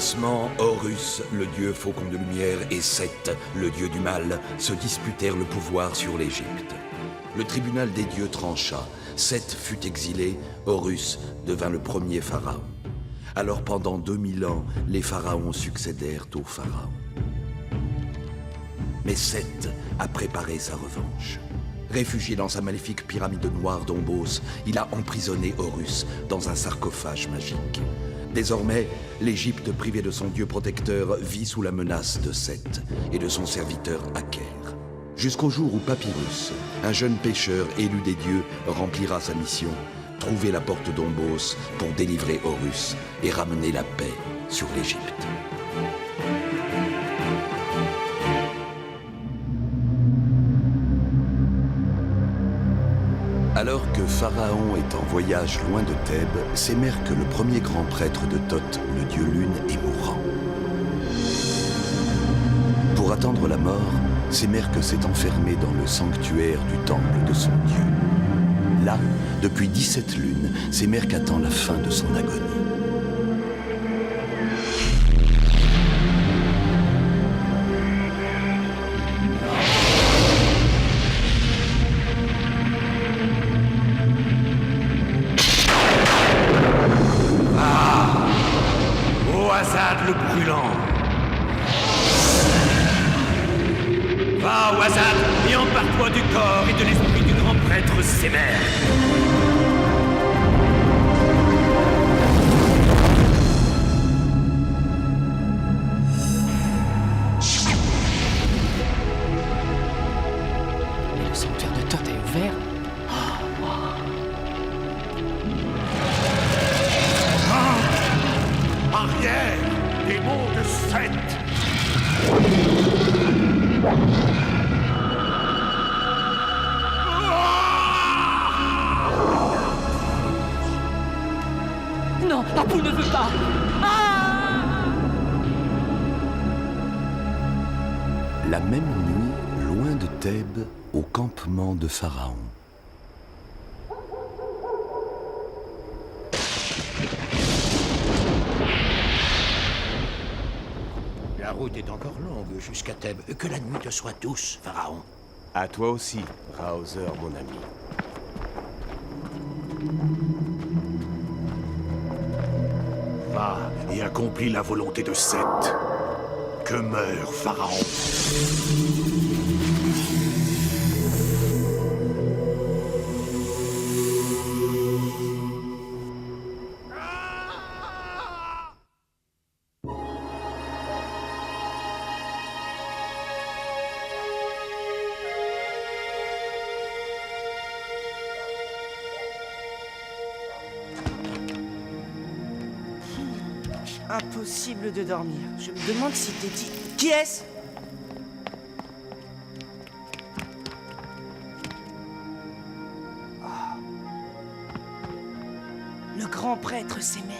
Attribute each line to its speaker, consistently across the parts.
Speaker 1: commencement, Horus, le dieu faucon de lumière, et Seth, le dieu du mal, se disputèrent le pouvoir sur l'Égypte. Le tribunal des dieux trancha. Seth fut exilé, Horus devint le premier pharaon. Alors pendant 2000 ans, les pharaons succédèrent aux pharaons. Mais Seth a préparé sa revanche. Réfugié dans sa maléfique pyramide noire d'Ombos, il a emprisonné Horus dans un sarcophage magique. Désormais, l'Égypte privée de son dieu protecteur vit sous la menace de Seth et de son serviteur Aker. Jusqu'au jour où Papyrus, un jeune pêcheur élu des dieux, remplira sa mission, trouver la porte d'Ombos pour délivrer Horus et ramener la paix sur l'Égypte. Alors que Pharaon est en voyage loin de Thèbes, Sémère que le premier grand prêtre de Thoth, le dieu Lune, est mourant. Pour attendre la mort, Sémère que s'est enfermé dans le sanctuaire du temple de son dieu. Là, depuis 17 lunes, Sémère attend la fin de son agonie.
Speaker 2: Le brûlant. Va, Wazad, et empare-toi du corps et de l'esprit du grand prêtre Sémère.
Speaker 3: Et le sanctuaire de Thoth est ouvert.
Speaker 2: Arrière, démon de Seth.
Speaker 3: Non, Apu ne veut pas.
Speaker 1: La même nuit, loin de Thèbes, au campement de Pharaon.
Speaker 4: La route est encore longue jusqu'à Thèbes. Que la nuit te soit douce, Pharaon.
Speaker 5: À toi aussi, Raozer, mon ami.
Speaker 2: Va et accomplis la volonté de Seth. Que meure Pharaon.
Speaker 6: Impossible de dormir. Je me demande si t'es dit... Qui est-ce? Le grand prêtre Sémère.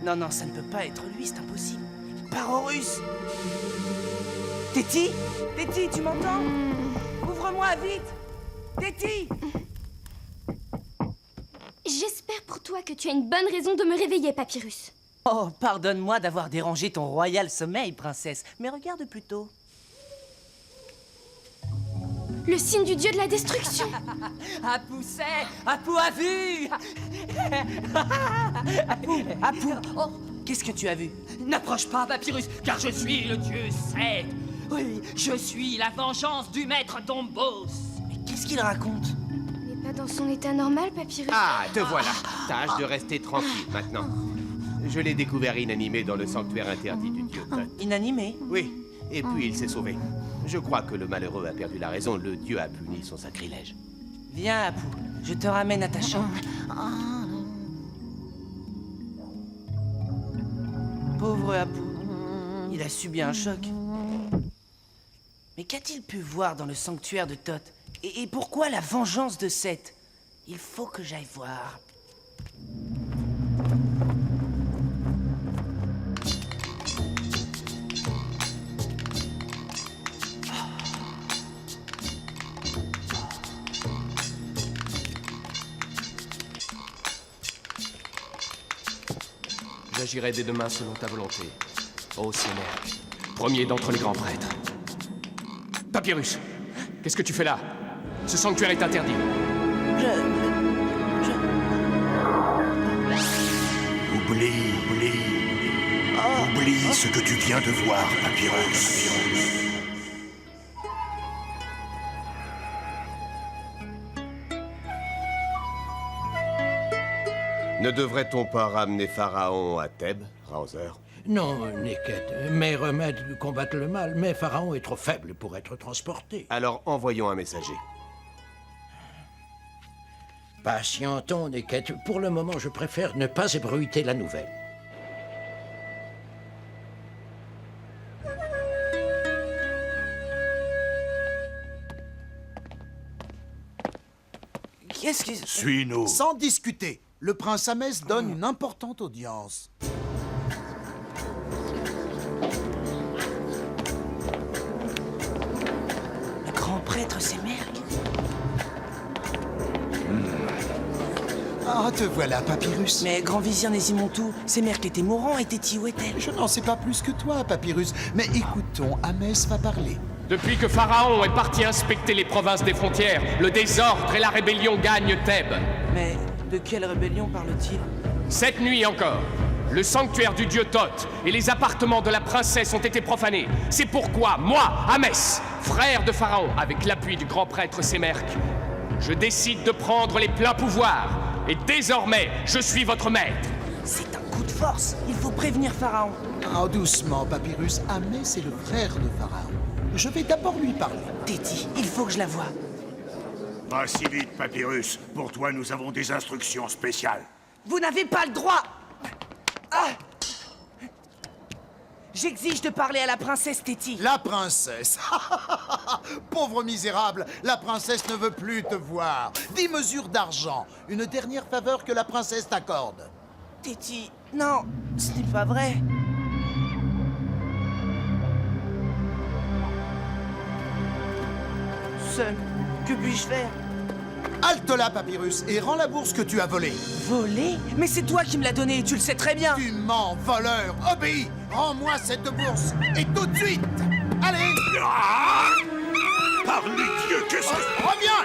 Speaker 6: Non, ça ne peut pas être lui, c'est impossible. Par Horus. Téti, tu m'entends? Ouvre-moi vite. Téti.
Speaker 7: J'espère pour toi que tu as une bonne raison de me réveiller, Papyrus.
Speaker 6: Oh, pardonne-moi d'avoir dérangé ton royal sommeil, princesse. Mais regarde plutôt.
Speaker 7: Le signe du dieu de la destruction.
Speaker 6: Apu sait, Apu a vu. Apu, oh, qu'est-ce que tu as vu?
Speaker 3: N'approche pas, Papyrus, car je suis le dieu Seth. Oui, je suis la vengeance du maître d'Ombos.
Speaker 6: Mais qu'est-ce qu'il raconte?
Speaker 7: Mais pas dans son état normal, Papyrus.
Speaker 5: Ah, te voilà. Tâche de rester tranquille maintenant. Je l'ai découvert inanimé dans le sanctuaire interdit du dieu Thoth.
Speaker 6: Inanimé?
Speaker 5: Oui, et puis il s'est sauvé. Je crois que le malheureux a perdu la raison. Le dieu a puni son sacrilège.
Speaker 6: Viens, Apu, je te ramène à ta chambre. Pauvre Apu, il a subi un choc. Mais qu'a-t-il pu voir dans le sanctuaire de Thoth? Et pourquoi la vengeance de Seth? Il faut que j'aille voir.
Speaker 2: J'agirai dès demain selon ta volonté. Ô Sémère, premier d'entre les grands prêtres. Papyrus, qu'est-ce que tu fais là? Ce sanctuaire est interdit.
Speaker 8: Oublie ce que tu viens de voir, Papyrus.
Speaker 5: Ne devrait-on pas ramener Pharaon à Thèbes, Raozer?
Speaker 4: Non, Neket, mes remèdes combattent le mal, mais Pharaon est trop faible pour être transporté.
Speaker 5: Alors envoyons un messager.
Speaker 4: Patientons, Neket. Pour le moment, je préfère ne pas ébruiter la nouvelle.
Speaker 6: Qu'est-ce que...
Speaker 8: Suis-nous.
Speaker 9: Sans discuter, le prince Ahmès donne une importante audience.
Speaker 6: Le grand prêtre Sémère.
Speaker 9: Ah, te voilà, Papyrus.
Speaker 6: Mais grand vizir Nésimontou, Sémère était mourant et Téti, où est-elle?
Speaker 9: Je n'en sais pas plus que toi, Papyrus. Mais écoutons, Ahmès va parler.
Speaker 2: Depuis que Pharaon est parti inspecter les provinces des frontières, le désordre et la rébellion gagnent Thèbes.
Speaker 6: Mais de quelle rébellion parle-t-il?
Speaker 2: Cette nuit encore, le sanctuaire du dieu Thoth et les appartements de la princesse ont été profanés. C'est pourquoi, moi, Ahmès, frère de Pharaon, avec l'appui du grand prêtre Sémère, je décide de prendre les pleins pouvoirs. Et désormais, je suis votre maître.
Speaker 6: C'est un coup de force. Il faut prévenir Pharaon.
Speaker 9: Ah, doucement, Papyrus. Ahmès est le frère de Pharaon. Je vais d'abord lui parler.
Speaker 6: Téti, il faut que je la voie.
Speaker 8: Pas si vite, Papyrus. Pour toi, nous avons des instructions spéciales.
Speaker 6: Vous n'avez pas le droit. Ah! J'exige de parler à la princesse Téti.
Speaker 9: La princesse. Pauvre misérable, la princesse ne veut plus te voir. 10 mesures d'argent. Une dernière faveur que la princesse t'accorde.
Speaker 6: Téti, non, ce n'est pas vrai. Seul, que puis-je faire?
Speaker 9: Halte là, Papyrus, et rends la bourse que tu as volée.
Speaker 6: Voler? Mais c'est toi qui me l'as donnée, tu le sais très bien.
Speaker 9: Tu mens, voleur. Obéis. Rends-moi cette bourse. Et tout de suite. Allez.
Speaker 8: Par les dieux, qu'est-ce que...
Speaker 9: Reviens.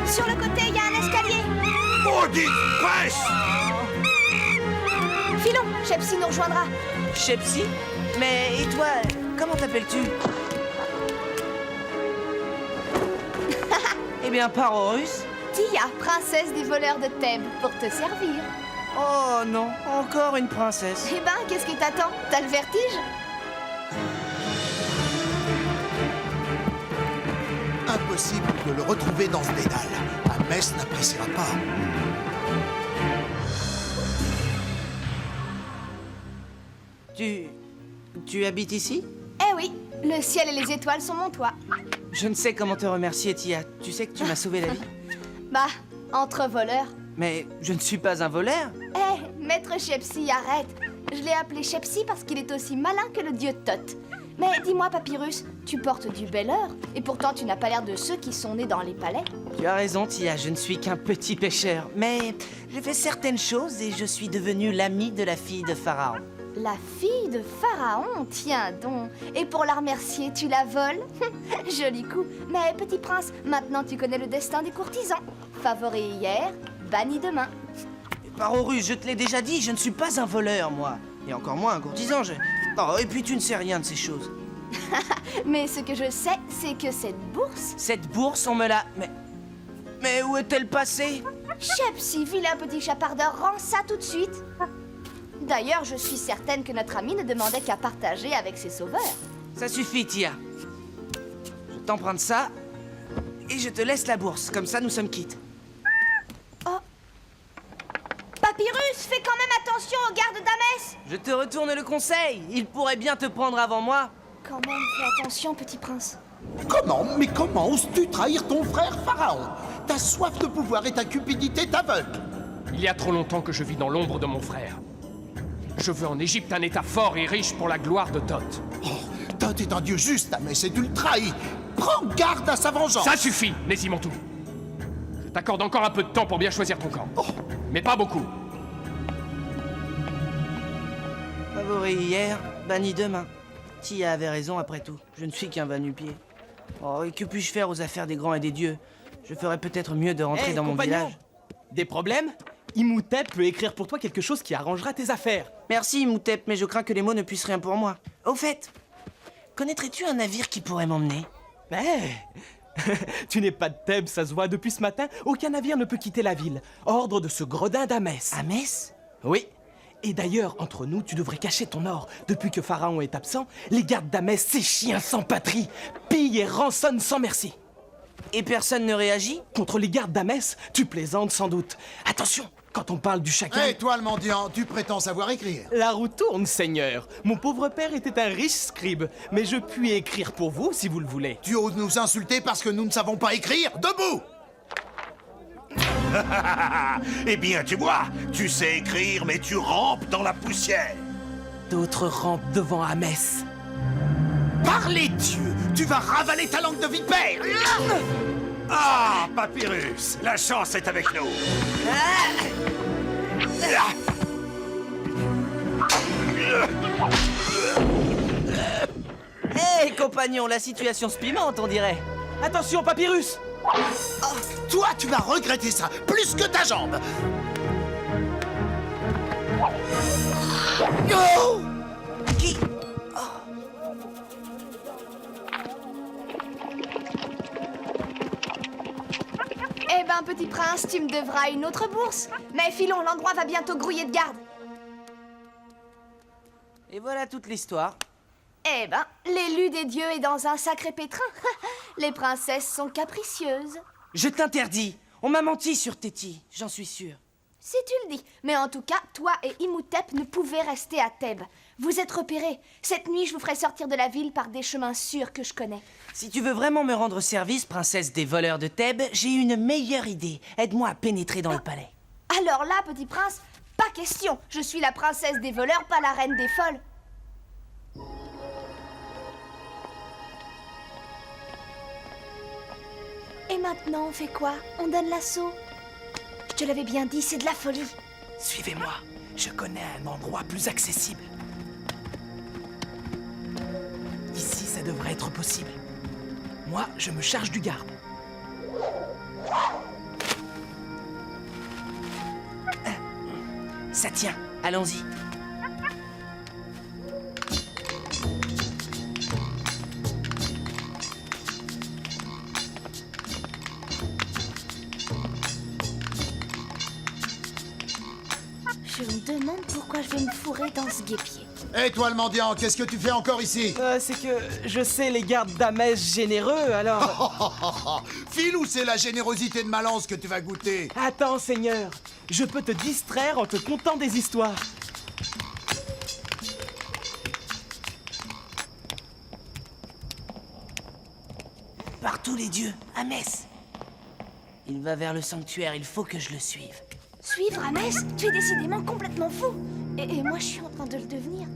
Speaker 7: Sur le côté, il y a un escalier.
Speaker 8: Maudite presse!
Speaker 7: Filons, Shepsi nous rejoindra.
Speaker 6: Shepsi? Mais et toi, comment t'appelles-tu? Eh bien, Parorus.
Speaker 7: Tia, princesse des voleurs de Thèbes, pour te servir.
Speaker 6: Oh non, encore une princesse.
Speaker 7: Eh ben, qu'est-ce qui t'attend? T'as le vertige?
Speaker 9: Impossible de le retrouver dans ce dédale. Ahmès n'appréciera pas.
Speaker 6: Tu habites ici?
Speaker 7: Eh oui, le ciel et les étoiles sont mon toit.
Speaker 6: Je ne sais comment te remercier, Tia. Tu sais que tu m'as sauvé la vie.
Speaker 7: Bah, entre voleurs.
Speaker 6: Mais je ne suis pas un voleur.
Speaker 7: Eh, maître Shepsi, arrête. Je l'ai appelé Shepsi parce qu'il est aussi malin que le dieu Thoth. Mais dis-moi, Papyrus, tu portes du bel or, et pourtant tu n'as pas l'air de ceux qui sont nés dans les palais.
Speaker 6: Tu as raison, Tia, je ne suis qu'un petit pêcheur. Mais j'ai fait certaines choses et je suis devenu l'ami de la fille de Pharaon.
Speaker 7: La fille de Pharaon, tiens donc. Et pour la remercier, tu la voles? Joli coup. Mais petit prince, maintenant tu connais le destin des courtisans. Favori hier, banni demain.
Speaker 6: Parorus, je te l'ai déjà dit, je ne suis pas un voleur, moi. Et encore moins un courtisan, Oh, et puis tu ne sais rien de ces choses.
Speaker 7: Mais ce que je sais, c'est que cette bourse...
Speaker 6: Cette bourse, on me l'a... Mais où est-elle passée?
Speaker 7: Shepsi, vilain petit chapardeur, rends ça tout de suite. D'ailleurs, je suis certaine que notre ami ne demandait qu'à partager avec ses sauveurs.
Speaker 6: Ça suffit, Tia. Je t'emprunte ça, et je te laisse la bourse. Comme ça, nous sommes quittes.
Speaker 7: Papyrus, fais quand même attention aux gardes d'Ahmès.
Speaker 6: Je te retourne le conseil. Il pourrait bien te prendre avant moi.
Speaker 7: Quand même, fais attention, petit prince.
Speaker 9: Mais comment oses-tu trahir ton frère Pharaon? Ta soif de pouvoir et ta cupidité t'aveuglent.
Speaker 2: Il y a trop longtemps que je vis dans l'ombre de mon frère. Je veux en Égypte un état fort et riche pour la gloire de Thoth.
Speaker 9: Oh, Thoth est un dieu juste, Ahmès, et tu le trahis. Prends garde à sa vengeance.
Speaker 2: Ça suffit, Nésimontou. Je t'accorde encore un peu de temps pour bien choisir ton camp.
Speaker 9: Oh,
Speaker 2: mais pas beaucoup.
Speaker 6: Favori hier, banni demain. Tia avait raison après tout. Je ne suis qu'un va-nu-pied. Oh, et que puis-je faire aux affaires des grands et des dieux? Je ferais peut-être mieux de rentrer dans mon village.
Speaker 10: Des problèmes? Imhotep peut écrire pour toi quelque chose qui arrangera tes affaires.
Speaker 6: Merci, Imhotep, mais je crains que les mots ne puissent rien pour moi. Au fait, connaîtrais-tu un navire qui pourrait m'emmener?
Speaker 10: Tu n'es pas de Thèbes, ça se voit. Depuis ce matin, aucun navire ne peut quitter la ville. Ordre de ce gredin d'Amès.
Speaker 6: Amès?
Speaker 10: Oui. Et d'ailleurs, entre nous, tu devrais cacher ton or. Depuis que Pharaon est absent, les gardes d'Amès, ces chiens sans patrie, pillent et rançonnent sans merci.
Speaker 6: Et personne ne réagit?
Speaker 10: Contre les gardes d'Amès, tu plaisantes sans doute. Attention, quand on parle du chacal...
Speaker 9: Hé, toi le mendiant, tu prétends savoir écrire?
Speaker 10: La roue tourne, Seigneur. Mon pauvre père était un riche scribe, mais je puis écrire pour vous si vous le voulez.
Speaker 9: Tu oses nous insulter parce que nous ne savons pas écrire? Debout!
Speaker 8: Eh bien, tu vois, tu sais écrire, mais tu rampes dans la poussière.
Speaker 10: D'autres rampent devant Amès.
Speaker 9: Par les dieux, tu vas ravaler ta langue de vipère!
Speaker 8: Ah, Papyrus, la chance est avec nous.
Speaker 6: Hé, compagnon, la situation se pimente, on dirait.
Speaker 10: Attention, Papyrus!
Speaker 9: Toi, tu vas regretter ça, plus que ta jambe! Oh!
Speaker 6: Qui?
Speaker 7: Eh ben, petit prince, tu me devras une autre bourse. Mais filons, l'endroit va bientôt grouiller de garde.
Speaker 6: Et voilà toute l'histoire.
Speaker 7: Eh ben, l'élu des dieux est dans un sacré pétrin. Les princesses sont capricieuses.
Speaker 6: Je t'interdis. On m'a menti sur Téti, j'en suis sûr.
Speaker 7: Si tu le dis. Mais en tout cas, toi et Imhotep ne pouvez rester à Thèbes. Vous êtes repérés. Cette nuit, je vous ferai sortir de la ville par des chemins sûrs que je connais.
Speaker 6: Si tu veux vraiment me rendre service, princesse des voleurs de Thèbes, j'ai une meilleure idée. Aide-moi à pénétrer dans le palais.
Speaker 7: Alors là, petit prince, pas question. Je suis la princesse des voleurs, pas la reine des folles. Et maintenant, on fait quoi? On donne l'assaut? Je te l'avais bien dit, c'est de la folie.
Speaker 10: Suivez-moi, je connais un endroit plus accessible. Ici, ça devrait être possible. Moi, je me charge du garde.
Speaker 6: Ça tient, allons-y.
Speaker 7: Je me demande pourquoi je vais me fourrer dans ce guépier.
Speaker 9: Hé, toi le mendiant, qu'est-ce que tu fais encore ici?
Speaker 10: C'est que je sais les gardes d'Amès généreux, alors...
Speaker 9: File ou c'est la générosité de Malance que tu vas goûter?
Speaker 10: Attends, Seigneur, je peux te distraire en te contant des histoires.
Speaker 6: Par tous les dieux, Amès. Il va vers le sanctuaire, il faut que je le suive.
Speaker 7: Suivre Amès? Tu es décidément complètement fou. Et moi, je suis en train de le devenir.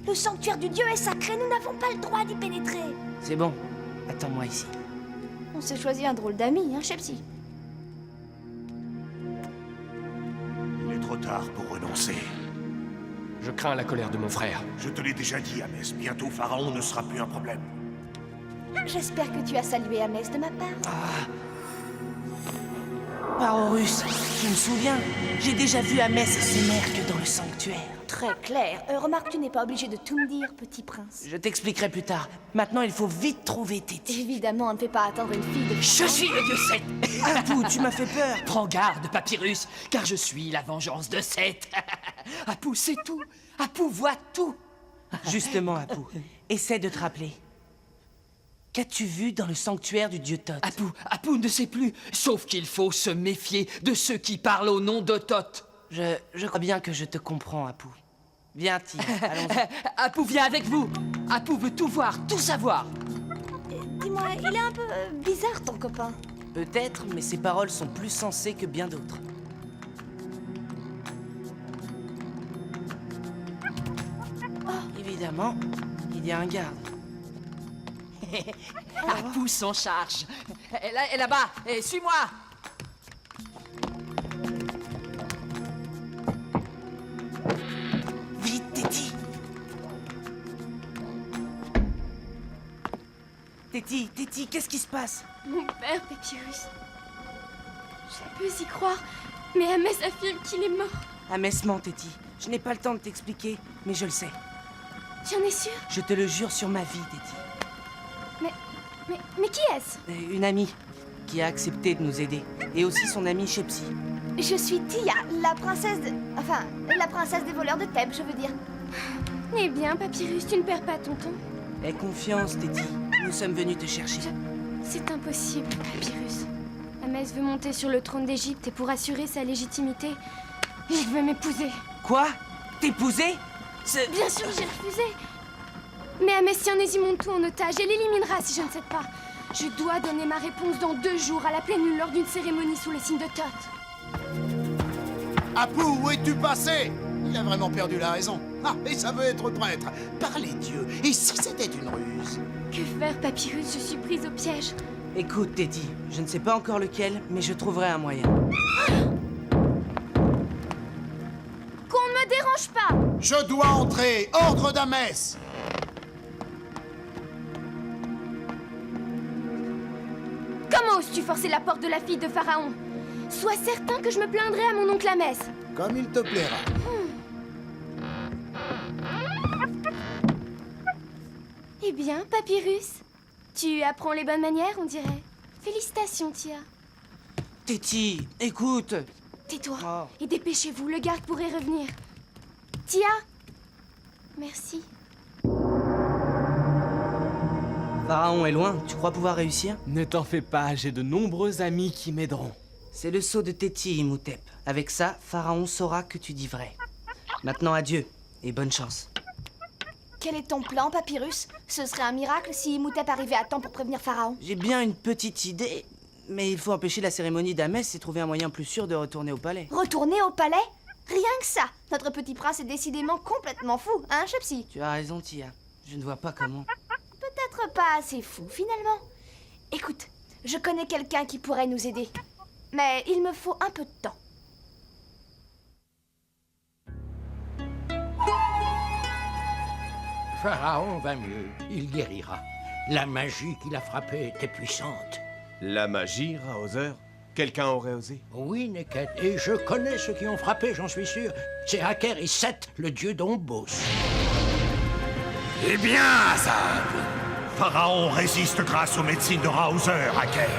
Speaker 7: Le sanctuaire du dieu est sacré, nous n'avons pas le droit d'y pénétrer.
Speaker 6: C'est bon, attends-moi ici.
Speaker 7: On s'est choisi un drôle d'ami, hein, Shepsy?
Speaker 8: Il est trop tard pour renoncer.
Speaker 2: Je crains la colère de mon frère.
Speaker 8: Je te l'ai déjà dit, Amès, bientôt Pharaon ne sera plus un problème.
Speaker 7: J'espère que tu as salué Amès de ma part.
Speaker 6: Par Horus, je me souviens, j'ai déjà vu Amès et ses merques dans le sanctuaire.
Speaker 7: Très clair. Remarque, tu n'es pas obligé de tout me dire, petit prince.
Speaker 6: Je t'expliquerai plus tard. Maintenant, il faut vite trouver Téti.
Speaker 7: Évidemment, on ne fait pas attendre une fille de...
Speaker 3: Je suis le dieu Seth.
Speaker 6: Apu, tu m'as fait peur.
Speaker 3: Prends garde, Papyrus, car je suis la vengeance de Seth. Apu sait tout. Apu voit tout.
Speaker 6: Justement, Apu, essaie de te rappeler. Qu'as-tu vu dans le sanctuaire du dieu Thoth?
Speaker 3: Apu ne sait plus, sauf qu'il faut se méfier de ceux qui parlent au nom de Thoth.
Speaker 6: Je crois bien que je te comprends, Apu. Viens, Tia, allons-y.
Speaker 3: Apu vient avec vous. Apu veut tout voir, tout savoir.
Speaker 7: Dis-moi, il est un peu bizarre, ton copain.
Speaker 6: Peut-être, mais ses paroles sont plus sensées que bien d'autres. Évidemment, il y a un garde.
Speaker 3: Apu s'en charge. Et là-bas, suis-moi.
Speaker 6: Téti, qu'est-ce qui se passe?
Speaker 11: Mon père, Papyrus. Je peux y croire, mais Amès affirme qu'il est mort.
Speaker 6: Amès ment, Téti. Je n'ai pas le temps de t'expliquer, mais je le sais.
Speaker 11: Tu en es sûr?
Speaker 6: Je te le jure sur ma vie, Téti.
Speaker 11: Mais qui est-ce?
Speaker 6: Une amie qui a accepté de nous aider. Et aussi son amie Shepsy.
Speaker 7: Je suis Tia, la princesse de... Enfin, la princesse des voleurs de Thèbes, je veux dire.
Speaker 11: Eh bien, Papyrus, tu ne perds pas ton temps.
Speaker 6: Aie confiance, Téti. Nous sommes venus te chercher.
Speaker 11: C'est impossible, Papyrus. Amès veut monter sur le trône d'Égypte et pour assurer sa légitimité, il veut m'épouser.
Speaker 6: Quoi? T'épouser?
Speaker 11: Bien sûr, j'ai refusé. Mais Amès tient Nésimontou en otage et l'éliminera si je ne cède pas. Je dois donner ma réponse dans 2 jours à la pleine lune lors d'une cérémonie sous les signes de Thoth.
Speaker 9: Apu, où es-tu passé? Il a vraiment perdu la raison. Ah, et ça veut être prêtre. Par les dieux. Et si c'était une ruse?
Speaker 11: Que faire, Papyrus? Je suis prise au piège.
Speaker 6: Écoute, Téti, je ne sais pas encore lequel, mais je trouverai un moyen.
Speaker 11: Qu'on ne me dérange pas!
Speaker 9: Je dois entrer. Ordre d'Amès.
Speaker 11: Comment oses-tu forcer la porte de la fille de Pharaon? Sois certain que je me plaindrai à mon oncle Amès.
Speaker 9: Comme il te plaira.
Speaker 11: Eh bien, Papyrus, tu apprends les bonnes manières, on dirait. Félicitations, Tia.
Speaker 6: Téti, écoute.
Speaker 11: Tais-toi
Speaker 6: Oh.
Speaker 11: et dépêchez-vous, le garde pourrait revenir. Tia? Merci.
Speaker 6: Pharaon est loin, tu crois pouvoir réussir?
Speaker 10: Ne t'en fais pas, j'ai de nombreux amis qui m'aideront.
Speaker 6: C'est le sceau de Téti, Imhotep. Avec ça, Pharaon saura que tu dis vrai. Maintenant, adieu, et bonne chance.
Speaker 7: Quel est ton plan, Papyrus? Ce serait un miracle si Imhotep arrivait à temps pour prévenir Pharaon.
Speaker 6: J'ai bien une petite idée, mais il faut empêcher la cérémonie d'Amès et trouver un moyen plus sûr de retourner au palais.
Speaker 7: Retourner au palais? Rien que ça. Notre petit prince est décidément complètement fou, hein, Shepsy?
Speaker 6: Tu as raison, Tia. Je ne vois pas comment.
Speaker 7: Peut-être pas assez fou, finalement. Écoute, je connais quelqu'un qui pourrait nous aider. Mais il me faut un peu de temps.
Speaker 4: Pharaon va mieux. Il guérira. La magie qui l'a frappé était puissante.
Speaker 5: La magie, Raoser? Quelqu'un aurait osé?
Speaker 4: Oui, Neket, et je connais ceux qui ont frappé, j'en suis sûr. C'est Aker et Seth, le dieu d'Ombos.
Speaker 8: Eh bien, Azad, Pharaon résiste grâce aux médecines de Raoser, Aker.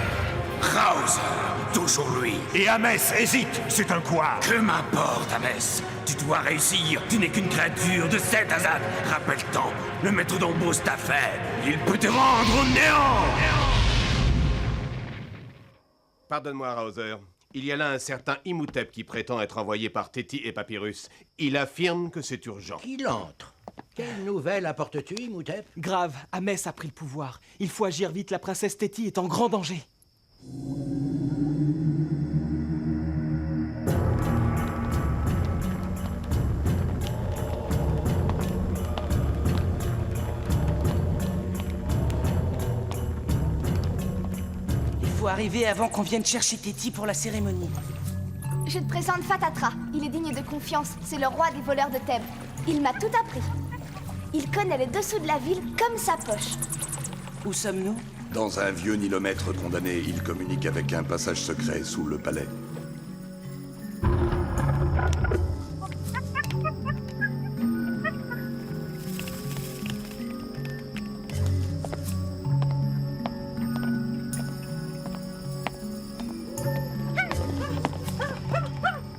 Speaker 8: Raoser, toujours lui. Et Amès hésite, c'est un quoi? Que m'importe, Amès? Tu dois réussir, tu n'es qu'une créature de Seth, Azad. Rappelle-t'en, le maître d'Ombos t'a fait. Il peut te rendre au néant.
Speaker 5: Pardonne-moi, Raoser. Il y a là un certain Imhotep qui prétend être envoyé par Téti et Papyrus. Il affirme que c'est urgent.
Speaker 4: Qu'il entre. Quelle nouvelle apportes-tu, Imhotep?
Speaker 10: Grave, Amès a pris le pouvoir. Il faut agir vite, la princesse Téti est en grand danger.
Speaker 6: Il faut arriver avant qu'on vienne chercher Téti pour la cérémonie.
Speaker 7: Je te présente Fatatra. Il est digne de confiance. C'est le roi des voleurs de Thèbes. Il m'a tout appris. Il connaît les dessous de la ville comme sa poche.
Speaker 6: Où sommes-nous?
Speaker 1: Dans un vieux nilomètre condamné, il communique avec un passage secret sous le palais.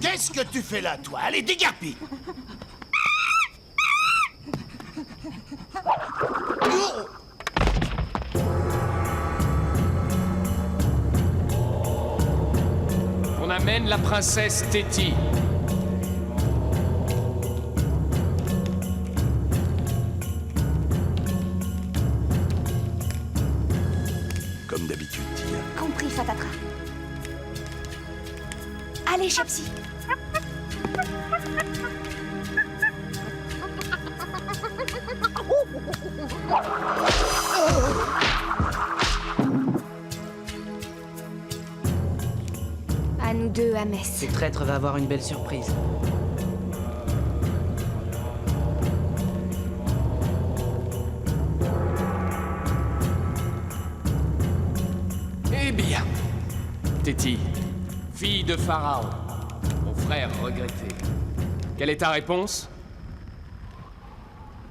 Speaker 9: Qu'est-ce que tu fais là, toi? Allez, dégarpille!
Speaker 2: On amène la princesse Téti.
Speaker 1: Comme d'habitude, Tia.
Speaker 7: Compris, Fatatra. Allez, Shepsy.
Speaker 11: À nous deux, Amès.
Speaker 6: Ce traître va avoir une belle surprise.
Speaker 2: Téti, fille de Pharaon, mon frère regretté. Quelle est ta réponse?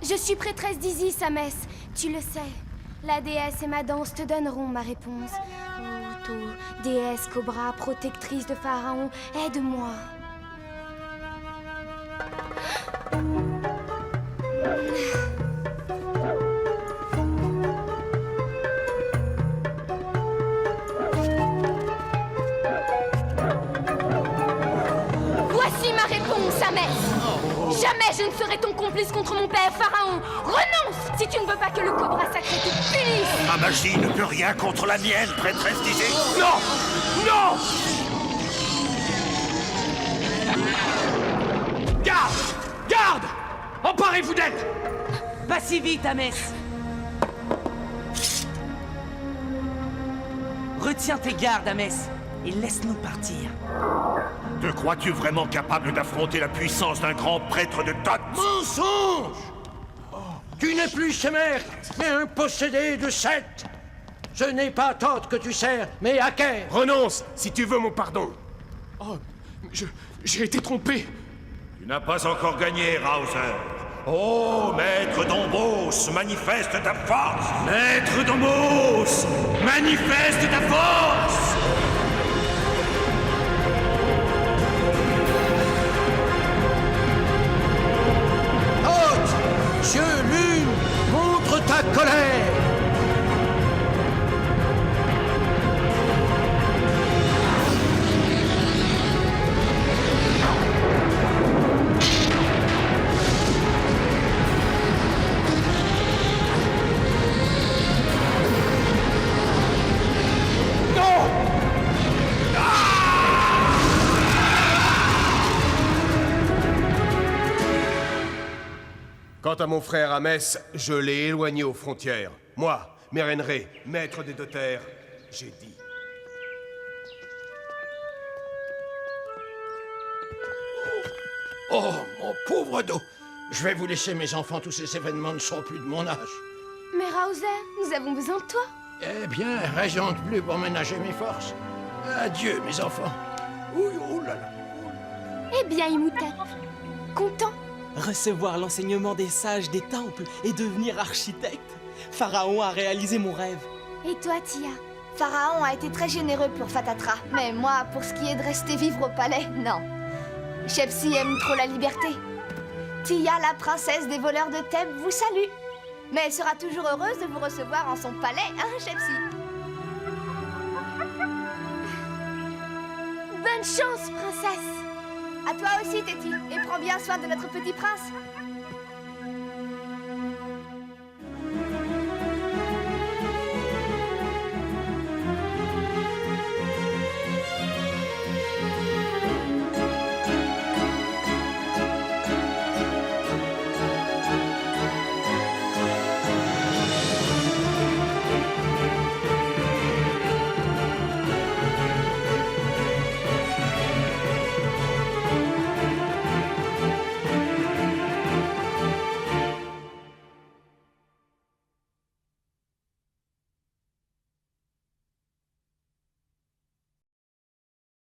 Speaker 11: Je suis prêtresse d'Isis, Amès. Tu le sais. La déesse et ma danse te donneront ma réponse. Outo, déesse cobra, protectrice de Pharaon, aide-moi. Voici ma réponse, Amès. Jamais je ne serai ton complice contre mon père Pharaon. Renonce si tu ne veux pas que le cobra sacré te punisse.
Speaker 8: Ma magie ne peut rien contre la mienne, prêtresse d'Isis.
Speaker 2: Non! Non! Garde! Garde! Emparez-vous d'elle!
Speaker 6: Pas si vite, Amès. Retiens tes gardes, Amès, et laisse-nous partir.
Speaker 8: Te crois-tu vraiment capable d'affronter la puissance d'un grand prêtre de Thoth?
Speaker 4: Mensonge! Tu n'es plus Sémère, mais un possédé de Seth. Ce n'est pas Thoth que tu sers, mais Aker.
Speaker 5: Renonce, si tu veux mon pardon.
Speaker 2: Oh, j'ai été trompé.
Speaker 8: Tu n'as pas encore gagné, Raozer. Oh, maître d'Ombos, manifeste ta force. Maître d'Ombos, manifeste ta force.
Speaker 4: Dieu lune, montre ta colère.
Speaker 5: Quant à mon frère Amès, je l'ai éloigné aux frontières. Moi, Mérenré, maître des deux terres, j'ai dit.
Speaker 4: Oh, mon pauvre dos. Je vais vous laisser, mes enfants. Tous ces événements ne sont plus de mon âge.
Speaker 11: Mais Raozer, nous avons besoin de toi.
Speaker 4: Eh bien, raison de plus pour ménager mes forces. Adieu, mes enfants. Ouh, oh là là.
Speaker 11: Eh bien, Imhotep, content?
Speaker 10: Recevoir l'enseignement des sages des temples et devenir architecte. Pharaon a réalisé mon rêve.
Speaker 11: Et toi, Tia?
Speaker 7: Pharaon a été très généreux pour Fatatra, mais moi, pour ce qui est de rester vivre au palais, non. Shepsi aime trop la liberté. Tia, la princesse des voleurs de Thèbes, vous salue. Mais elle sera toujours heureuse de vous recevoir en son palais, hein, Shepsi?
Speaker 11: Bonne chance, princesse!
Speaker 7: À toi aussi, Téti, et prends bien soin de notre petit prince.